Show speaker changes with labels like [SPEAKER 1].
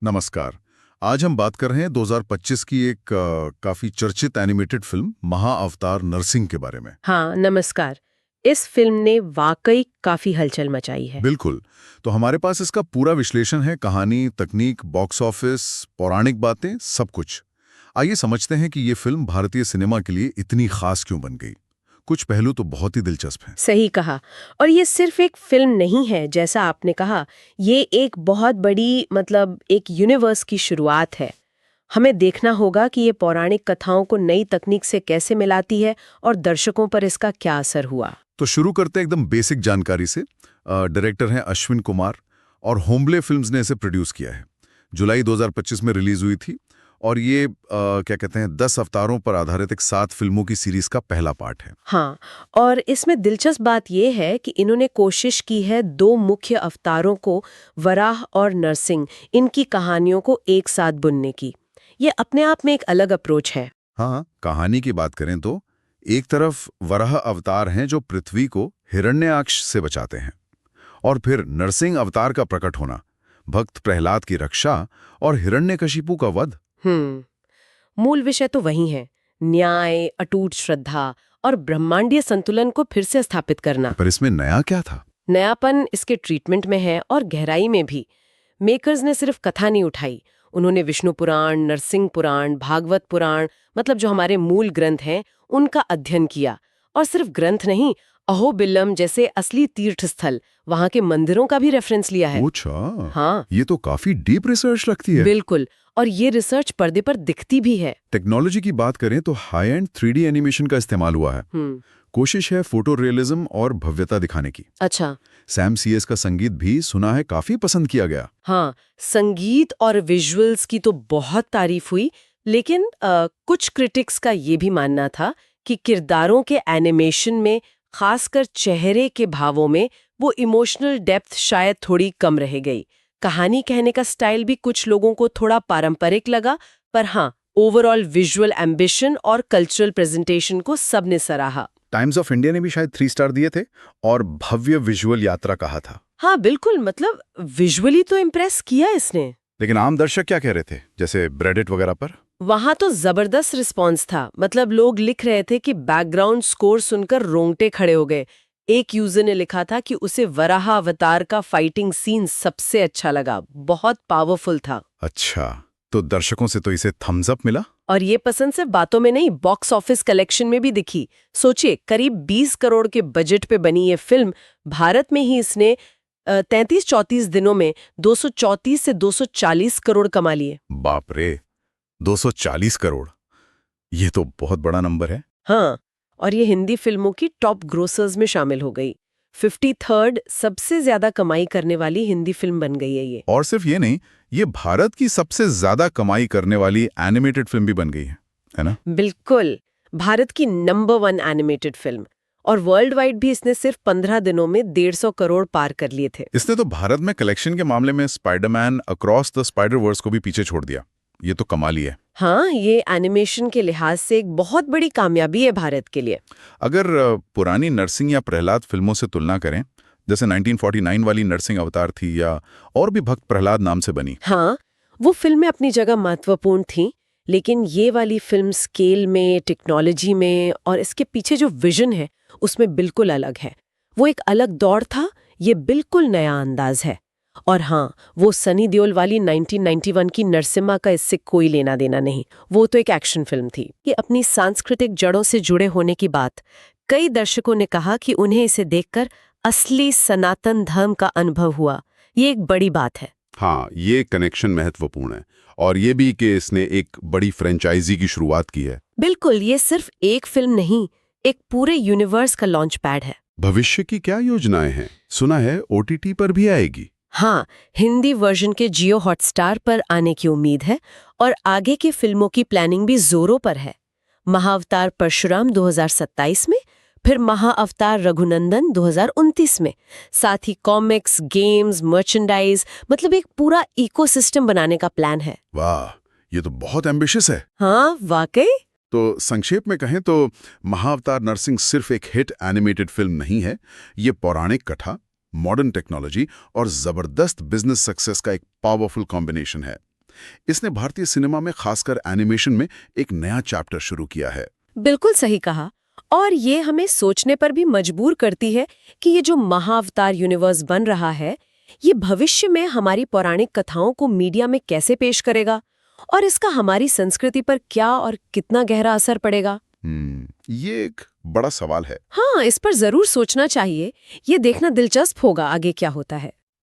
[SPEAKER 1] नमस्कार। आज हम बात कर रहे हैं 2025 की एक काफी चर्चित एनिमेटेड फिल्म महाअवतार नरसिंह के बारे में।
[SPEAKER 2] हाँ, नमस्कार। इस फिल्म ने वाकई काफी हलचल मचाई है।
[SPEAKER 1] बिल्कुल। तो हमारे पास इसका पूरा विश्लेषण है, कहानी, तकनीक, बॉक्स ऑफिस, पौराणिक बातें, सब कुछ। आइए समझते हैं कि ये फिल्म भारतीय सिनेमा के लिए इतनी खास क्यों बन गई। कुछ पहलू तो बहुत ही दिलचस्प हैं।
[SPEAKER 2] सही कहा। और ये सिर्फ एक फिल्म नहीं है, जैसा आपने कहा, ये एक बहुत बड़ी एक यूनिवर्स की शुरुआत है। हमें देखना होगा कि ये पौराणिक कथाओं को नई तकनीक से कैसे मिलाती है और दर्शकों पर इसका क्या असर हुआ।
[SPEAKER 1] तो शुरू करते हैं एकदम बेसिक जानकारी से। डायरेक्टर हैं अश्विन कुमार और होम्बले फिल्म्स ने इसे प्रोड्यूस किया है। जुलाई 2025 में रिलीज हुई थी और ये क्या कहते हैं 10 अवतारों पर आधारित एक 7 फिल्मों की सीरीज का पहला पार्ट है।
[SPEAKER 2] हाँ, और इसमें दिलचस्प बात यह है कि इन्होंने कोशिश की है दो मुख्य अवतारों को, वराह और नरसिंह, इनकी कहानियों को एक साथ बुनने की। ये अपने आप में एक अलग अप्रोच है।
[SPEAKER 1] हाँ, कहानी की बात करें तो एक तरफ वराह अवतार हैं जो पृथ्वी को हिरण्याक्ष से बचाते हैं, और फिर नरसिंह अवतार का प्रकट होना, भक्त प्रहलाद की रक्षा और हिरण्यकशिपु का वध।
[SPEAKER 2] मूल विषय तो वही है, न्याय, अटूट श्रद्धा और ब्रह्मांडीय संतुलन को फिर से स्थापित करना।
[SPEAKER 1] पर इसमें नया क्या था?
[SPEAKER 2] नयापन इसके ट्रीटमेंट में है और गहराई में भी। मेकर्स ने सिर्फ कथा नहीं उठाई, उन्होंने विष्णु पुराण, नरसिंह पुराण, भागवत पुराण, जो हमारे मूल ग्रंथ हैं, उनका अध्ययन किया। और सिर्फ ग्रंथ नहीं, अहोबिलम जैसे असली तीर्थ स्थल, वहां के मंदिरों का भी रेफरेंस लिया है।
[SPEAKER 1] अच्छा,
[SPEAKER 2] हाँ,
[SPEAKER 1] ये तो काफी डीप रिसर्च लगती है।
[SPEAKER 2] बिल्कुल। और ये रिसर्च पर्दे पर दिखती भी है।
[SPEAKER 1] टेक्नोलॉजी की बात करें तो हाई एंड 3D एनिमेशन का इस्तेमाल हुआ है। कोशिश है फोटो रियलिज्म और भव्यता दिखाने की।
[SPEAKER 2] अच्छा।
[SPEAKER 1] सैम सीएस का संगीत भी सुना है काफी पसंद किया गया।
[SPEAKER 2] हाँ, संगीत और विजुअल्स की तो बहुत तारीफ हुई, लेकिन कुछ क्रिटिक्स का ये भी मानना था कि किरदारों के एनिमेशन में, खासकर चेहरे के भावों में, वो इमोशनल डेप्थ शायद थोड़ी कम रह गई। कहानी कहने का स्टाइल भी कुछ लोगों को थोड़ा पारंपरिक लगा, पर हाँ, ओवरऑल विजुअल एम्बिशन और कल्चरल प्रेजेंटेशन को सबने सराहा।
[SPEAKER 1] टाइम्स ऑफ इंडिया ने भी शायद 3 स्टार दिए थे और भव्य विजुअल यात्रा कहा था।
[SPEAKER 2] हाँ बिल्कुल, विजुअली तो इम्प्रेस किया इसने।
[SPEAKER 1] लेकिन आम दर्शक क्या कह रहे थे, जैसे ब्रेडिट वगैरह पर?
[SPEAKER 2] वहां तो जबरदस्त रिस्पांस था। लोग लिख रहे थे कि बैकग्राउंड स्कोर सुनकर रोंगटे खड़े हो गए। एक यूजर ने लिखा था कि उसे वराह अवतार का फाइटिंग सीन सबसे अच्छा लगा, बहुत पावरफुल था।
[SPEAKER 1] अच्छा, तो दर्शकों से तो इसे थम्स अप मिला।
[SPEAKER 2] और ये पसंद सिर्फ बातों में नहीं, बॉक्स ऑफिस कलेक्शन में भी दिखी। सोचिए, करीब 20 करोड़ के बजट पे बनी ये फिल्म भारत में ही इसने 33-34 दिनों में 234 से 240 करोड़ कमा लिए।
[SPEAKER 1] बाप रे, 240 करोड़, ये तो बहुत बड़ा नंबर है।
[SPEAKER 2] हाँ, और ये हिंदी फिल्मों की टॉप ग्रोसर्स में शामिल हो गई। 53rd सबसे ज्यादा कमाई करने वाली हिंदी फिल्म बन गई है ये।
[SPEAKER 1] और सिर्फ ये नहीं, ये भारत की सबसे ज्यादा कमाई करने वाली एनिमेटेड फिल्म भी बन गई है ना?
[SPEAKER 2] बिल्कुल, भारत की नंबर 1 एनिमेटेड फिल्म। और वर्ल्ड वाइड भी इसने सिर्फ 15 दिनों में 150 करोड़ पार कर लिए थे।
[SPEAKER 1] इसने तो भारत में कलेक्शन के मामले में Spiderman across the Spiderverse को भी पीछे छोड़ दिया। ये तो कमाल ही है।
[SPEAKER 2] हाँ, ये एनिमेशन के लिहाज से एक बहुत बड़ी कामयाबी है भारत के लिए।
[SPEAKER 1] अगर पुरानी नरसिंह या प्रहलाद फिल्मों से तुलना करें, जैसे 1949 वाली नरसिंह अवतार थी या और भी भक्त प्रहलाद नाम से बनी।
[SPEAKER 2] हाँ, वो फिल्में अपनी जगह महत्वपूर्ण थीं, लेकिन ये वाली फिल्म स्केल में, टेक्नोलॉजी में और इसके पीछे जो विजन है, उसमें बिल्कुल अलग है। वो एक अलग दौर था, ये बिल्कुल नया अंदाज है। और हाँ, वो सनी देओल वाली 1991 की नरसिम्हा का इससे कोई लेना देना नहीं। वो तो एक एक्शन फिल्म थी। ये अपनी सांस्कृतिक जड़ों से जुड़े होने की बात, कई दर्शकों ने कहा कि उन्हें इसे देखकर असली सनातन धर्म का अनुभव हुआ। ये एक बड़ी बात है।
[SPEAKER 3] हाँ, ये कनेक्शन महत्वपूर्ण है। और ये भी कि इसने एक बड़ी फ्रेंचाइजी की शुरुआत की है।
[SPEAKER 2] बिल्कुल, ये सिर्फ एक फिल्म नहीं, एक पूरे यूनिवर्स का लॉन्च पैड है।
[SPEAKER 3] भविष्य की क्या योजनाएं हैं? सुना है OTT पर भी आएगी।
[SPEAKER 2] हाँ, हिंदी वर्जन के जियो हॉटस्टार पर आने की उम्मीद है और आगे की फिल्मों की प्लानिंग भी जोरों पर है। महाअवतार परशुराम 2027 में, फिर महाअवतार रघुनंदन 2029 में। साथ ही कॉमिक्स, गेम्स, मर्चेंडाइज, एक पूरा इकोसिस्टम बनाने का प्लान है।
[SPEAKER 1] वाह, ये तो बहुत एम्बिशियस है।
[SPEAKER 2] हाँ, वाकई।
[SPEAKER 1] तो संक्षेप में कहें तो महाअवतार नरसिंह सिर्फ एक हिट एनिमेटेड फिल्म नहीं है, ये पौराणिक कथा, मॉडर्न टेक्नोलॉजी और जबरदस्त बिजनेस सक्सेस का एक पावरफुल कॉम्बिनेशन है। इसने भारतीय सिनेमा में खासकर एनिमेशन में एक नया चैप्टर शुरू किया है।
[SPEAKER 2] बिल्कुल सही कहा। और ये हमें सोचने पर भी मजबूर करती है कि ये जो महाअवतार यूनिवर्स बन रहा है, ये भविष्य में हमारी पौराणिक कथाओं को मीडिया में कैसे पेश करेगा और इसका हमारी संस्कृति पर क्या और कितना गहरा असर पड़ेगा।
[SPEAKER 1] ये एक बड़ा सवाल है।
[SPEAKER 2] हाँ, इस पर जरूर सोचना चाहिए। ये देखना दिलचस्प होगा आगे क्या होता है।